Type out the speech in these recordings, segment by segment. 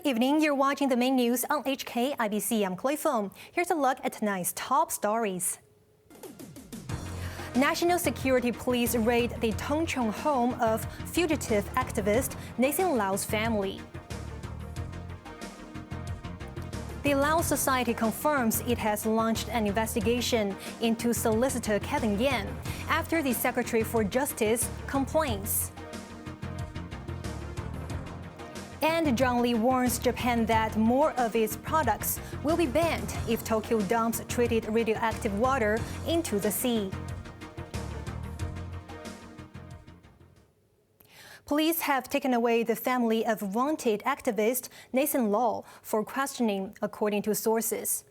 evening. You're watching the main news on HKIBC. I'm Chloe Feng. Here's a look at tonight's top stories. National Security Police raid the Tung Chung home of fugitive activist Nathan Lau's family. The Lao Society confirms it has launched an investigation into solicitor Kevin Yam after the Secretary for Justice complains. And John Lee warns Japan that more of its products will be banned if Tokyo dumps treated radioactive water into the sea. Police have taken away the family of wanted activist Nathan Lau for questioning, according to sources.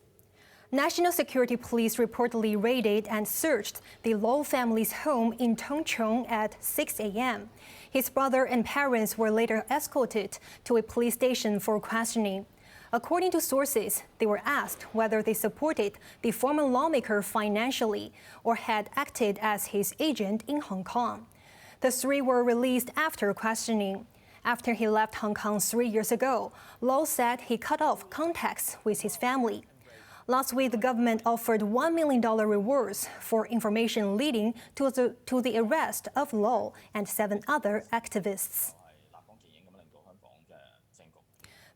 National Security Police reportedly raided and searched the Lau family's home in Tung Chung at 6 a.m. His brother and parents were later escorted to a police station for questioning. According to sources, they were asked whether they supported the former lawmaker financially or had acted as his agent in Hong Kong. The three were released after questioning. After he left Hong Kong 3 years ago, Lau said he cut off contacts with his family. Last week, the government offered $1 million rewards for information leading to the arrest of Lau and 7 other activists.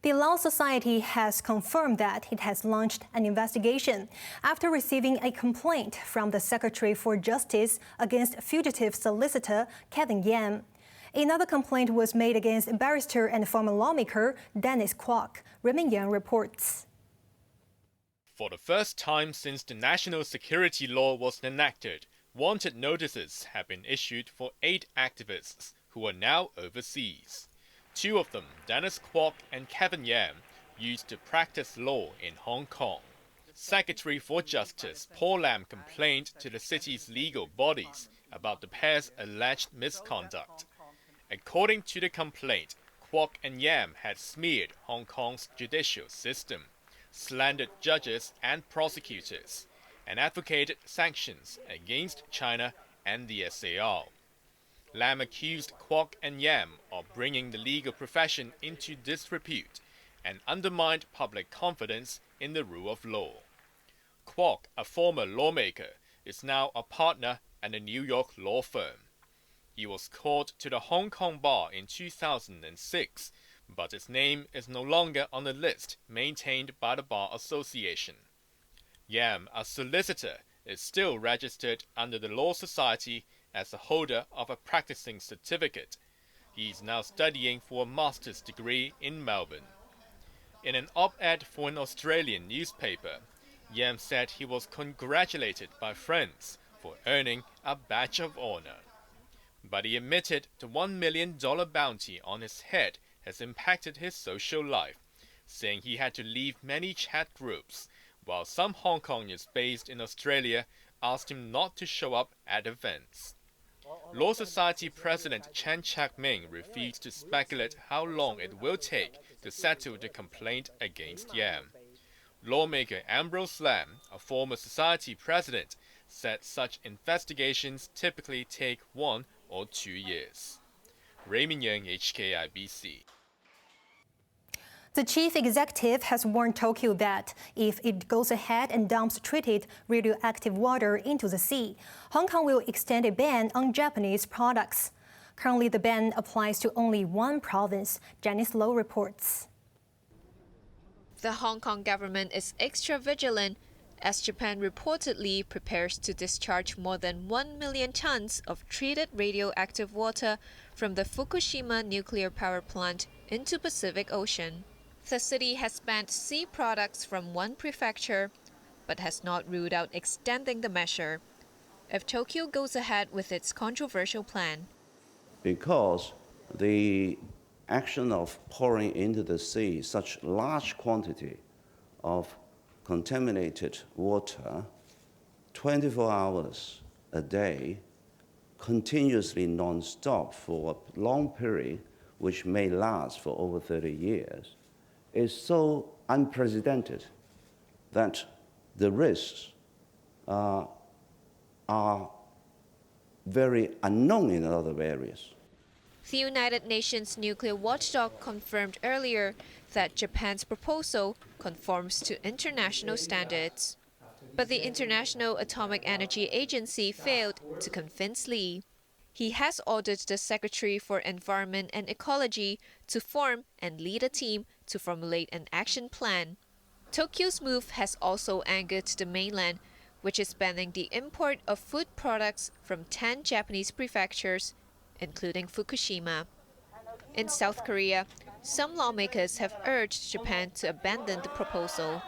The Lao Society has confirmed that it has launched an investigation after receiving a complaint from the Secretary for Justice against fugitive solicitor Kevin Yam. Another complaint was made against barrister and former lawmaker Dennis Kwok, Yam reports. For the first time since the national security law was enacted, wanted notices have been issued for 8 activists who are now overseas. 2 of them, Dennis Kwok and Kevin Yam, used to practice law in Hong Kong. Secretary for Justice Paul Lam complained to the city's legal bodies about the pair's alleged misconduct. According to the complaint, Kwok and Yam had smeared Hong Kong's judicial system, slandered judges and prosecutors, and advocated sanctions against China and the SAR. Lam accused Kwok and Yam of bringing the legal profession into disrepute and undermined public confidence in the rule of law. Kwok, a former lawmaker, is now a partner at a New York law firm. He was called to the Hong Kong bar in 2006, but his name is no longer on the list maintained by the Bar Association. Yam, a solicitor, is still registered under the Law Society as a holder of a practicing certificate. He is now studying for a master's degree in Melbourne. In an op-ed for an Australian newspaper, Yam said he was congratulated by friends for earning a badge of honor. But he admitted the $1 million bounty on his head has impacted his social life, saying he had to leave many chat groups, while some Hong Kongers based in Australia asked him not to show up at events. Law Society President Chan Chak-ming refused to speculate how long it will take to settle the complaint against Yam. Lawmaker Ambrose Lam, a former society president, said such investigations typically take 1 or 2 years. Raymond Yang, HKIBC. The chief executive has warned Tokyo that if it goes ahead and dumps treated radioactive water into the sea, Hong Kong will extend a ban on Japanese products. Currently, the ban applies to only 1 province, Janice Low reports. The Hong Kong government is extra vigilant as Japan reportedly prepares to discharge more than 1 million tons of treated radioactive water from the Fukushima nuclear power plant into Pacific Ocean. The city has banned sea products from 1 prefecture, but has not ruled out extending the measure if Tokyo goes ahead with its controversial plan. Because the action of pouring into the sea such large quantity of contaminated water 24 hours a day, continuously non-stop for a long period, which may last for over 30 years, is so unprecedented that the risks are very unknown in other areas. The United Nations nuclear watchdog confirmed earlier that Japan's proposal conforms to international standards. But the International Atomic Energy Agency failed to convince Lee. He has ordered the Secretary for Environment and Ecology to form and lead a team to formulate an action plan. Tokyo's move has also angered the mainland, which is banning the import of food products from 10 Japanese prefectures, including Fukushima. In South Korea, some lawmakers have urged Japan to abandon the proposal.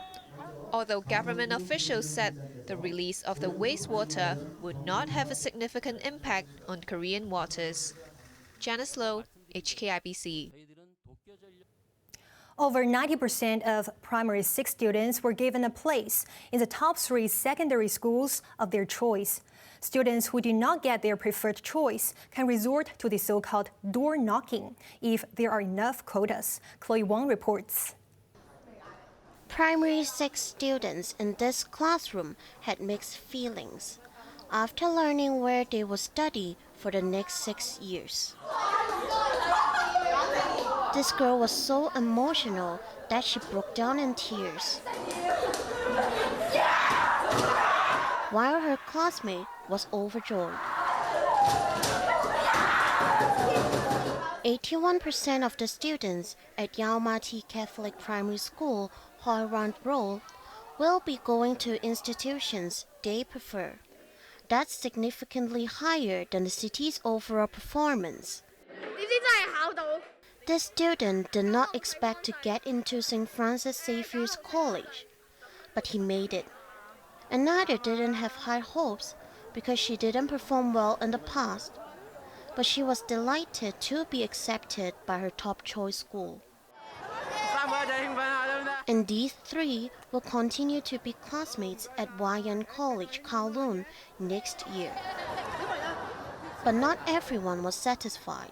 Although government officials said the release of the wastewater would not have a significant impact on Korean waters. Janice Low, HKIBC. Over 90% of primary 6 students were given a place in the top 3 secondary schools of their choice. Students who do not get their preferred choice can resort to the so-called door knocking if there are enough quotas. Chloe Feng reports. Primary 6 students in this classroom had mixed feelings after learning where they would study for the next 6 years. This girl was so emotional that she broke down in tears, while her classmate was overjoyed. 81% of the students at Yaomati Catholic Primary School, Hoirand Road, will be going to institutions they prefer. That's significantly higher than the city's overall performance. This student did not expect to get into St. Francis Xavier's College, but he made it. Another didn't have high hopes because she didn't perform well in the past, but she was delighted to be accepted by her top choice school. And these 3 will continue to be classmates at Wayan College, Kowloon next year. But not everyone was satisfied.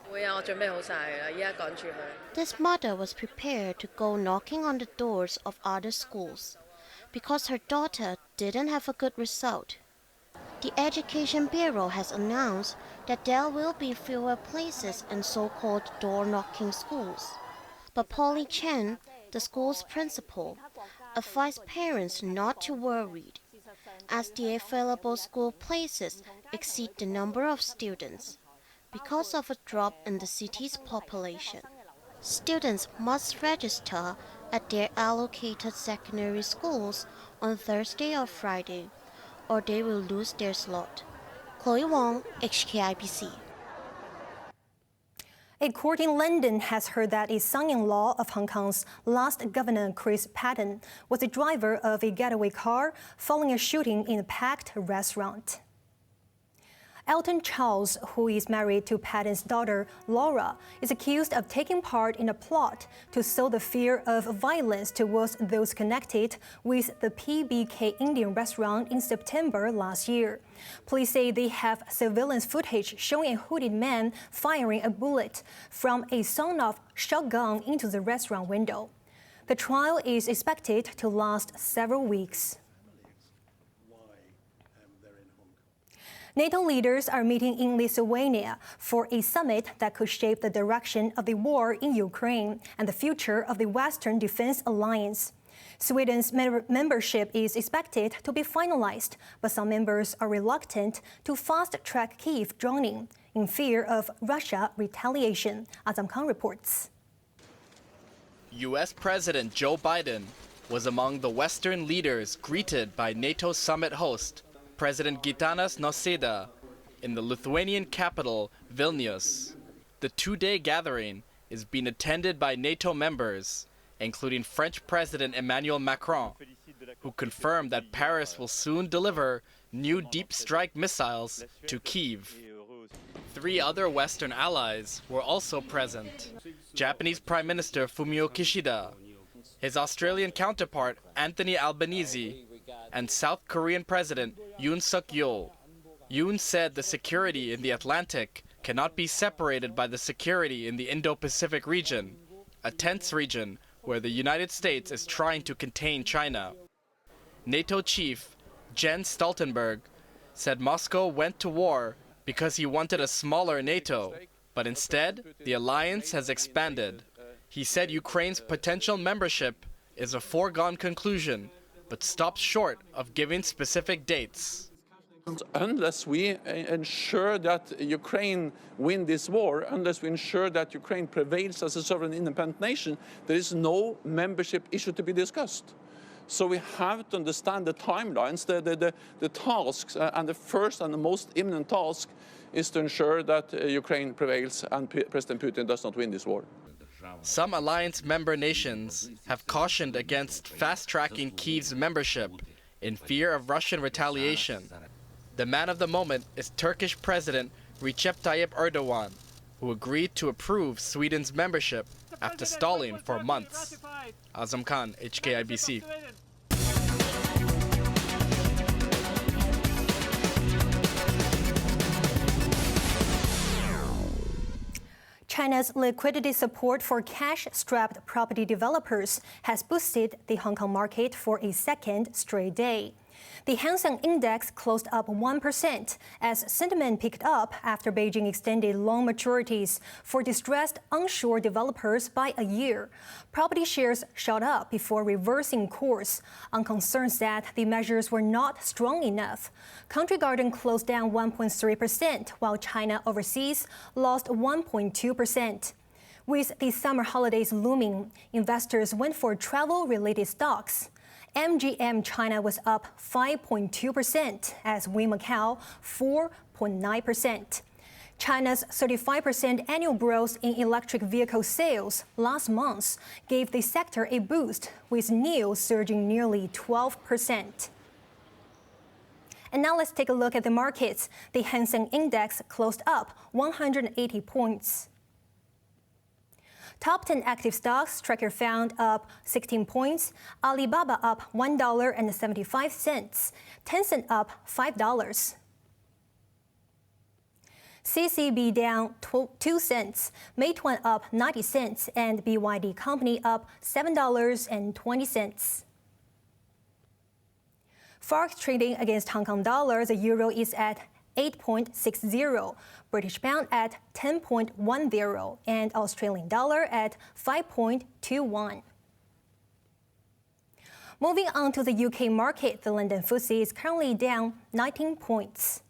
This mother was prepared to go knocking on the doors of other schools because her daughter didn't have a good result. The Education Bureau has announced that there will be fewer places in so-called door-knocking schools. But Polly Chen, the school's principal, advised parents not to worry, as the available school places exceed the number of students because of a drop in the city's population. Students must register at their allocated secondary schools on Thursday or Friday, or they will lose their slot. Chloe Wong, HKIBC. A court in London has heard that a son-in-law of Hong Kong's last governor, Chris Patten, was the driver of a getaway car following a shooting in a packed restaurant. Elton Charles, who is married to Patton's daughter, Laura, is accused of taking part in a plot to sow the fear of violence towards those connected with the PBK Indian restaurant in September last year. Police say they have surveillance footage showing a hooded man firing a bullet from a sawn-off shotgun into the restaurant window. The trial is expected to last several weeks. NATO leaders are meeting in Lithuania for a summit that could shape the direction of the war in Ukraine and the future of the Western Defense Alliance. Sweden's membership is expected to be finalized, but some members are reluctant to fast-track Kyiv joining in fear of Russia retaliation. Azam Khan reports. U.S. President Joe Biden was among the Western leaders greeted by NATO summit host President Gitanas Nausėda in the Lithuanian capital, Vilnius. The 2-day gathering is being attended by NATO members, including French President Emmanuel Macron, who confirmed that Paris will soon deliver new deep strike missiles to Kyiv. 3 other Western allies were also present. Japanese Prime Minister Fumio Kishida, his Australian counterpart Anthony Albanese, and South Korean President Yoon Suk-yeol. Yoon said the security in the Atlantic cannot be separated by the security in the Indo-Pacific region, a tense region where the United States is trying to contain China. NATO chief Jens Stoltenberg said Moscow went to war because he wanted a smaller NATO, but instead the alliance has expanded. He said Ukraine's potential membership is a foregone conclusion, but stopped short of giving specific dates. Unless we ensure that Ukraine wins this war, unless we ensure that Ukraine prevails as a sovereign independent nation, there is no membership issue to be discussed. So we have to understand the timelines, the tasks, and the first and the most imminent task is to ensure that Ukraine prevails and President Putin does not win this war. Some alliance member nations have cautioned against fast-tracking Kyiv's membership in fear of Russian retaliation. The man of the moment is Turkish President Recep Tayyip Erdogan, who agreed to approve Sweden's membership after stalling for months. Azam Khan, HKIBC. China's liquidity support for cash-strapped property developers has boosted the Hong Kong market for a second straight day. The Hang Seng Index closed up 1% as sentiment picked up after Beijing extended loan maturities for distressed onshore developers by a year. Property shares shot up before reversing course on concerns that the measures were not strong enough. Country Garden closed down 1.3%, while China Overseas lost 1.2%. With the summer holidays looming, investors went for travel-related stocks. MGM China was up 5.2% as Wynn Macau 4.9%. China's 35% annual growth in electric vehicle sales last month gave the sector a boost, with NIO surging nearly 12%. And now let's take a look at the markets. The Hang Seng Index closed up 180 points. Top 10 active stocks tracker found up 16 points. Alibaba up $1.75. Tencent up $5. CCB down 2 cents. Meituan up 90 cents. And BYD Company up $7.20. Forex trading against Hong Kong dollar, the euro is at 8.60, British pound at 10.10, and Australian dollar at 5.21. Moving on to the UK market, the London FTSE is currently down 19 points.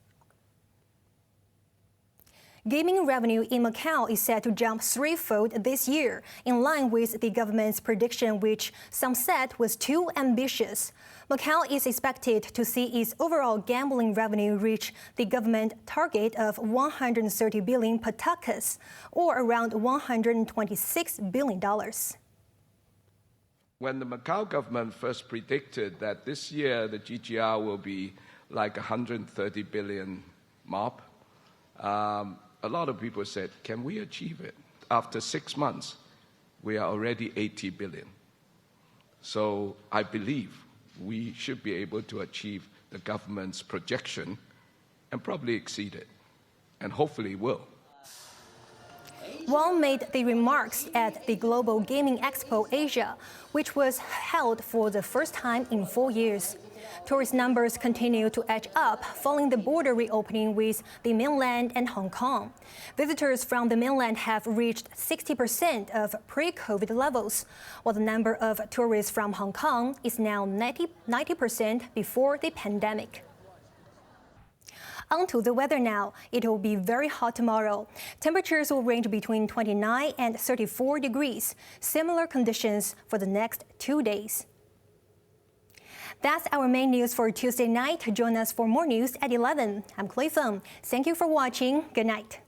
Gaming revenue in Macau is set to jump threefold this year, in line with the government's prediction, which some said was too ambitious. Macau is expected to see its overall gambling revenue reach the government target of 130 billion patakas, or around $126 billion. When the Macau government first predicted that this year the GGR will be like 130 billion MOP, a lot of people said, can we achieve it? After 6 months, we are already 80 billion. So I believe we should be able to achieve the government's projection and probably exceed it, and hopefully will. Wang made the remarks at the Global Gaming Expo Asia, which was held for the first time in 4 years. Tourist numbers continue to edge up following the border reopening with the mainland and Hong Kong. Visitors from the mainland have reached 60% of pre-COVID levels, while the number of tourists from Hong Kong is now 90% before the pandemic. On to the weather now. It will be very hot tomorrow. Temperatures will range between 29 and 34 degrees. Similar conditions for the next 2 days. That's our main news for Tuesday night. Join us for more news at 11. I'm Chloe Feng. Thank you for watching. Good night.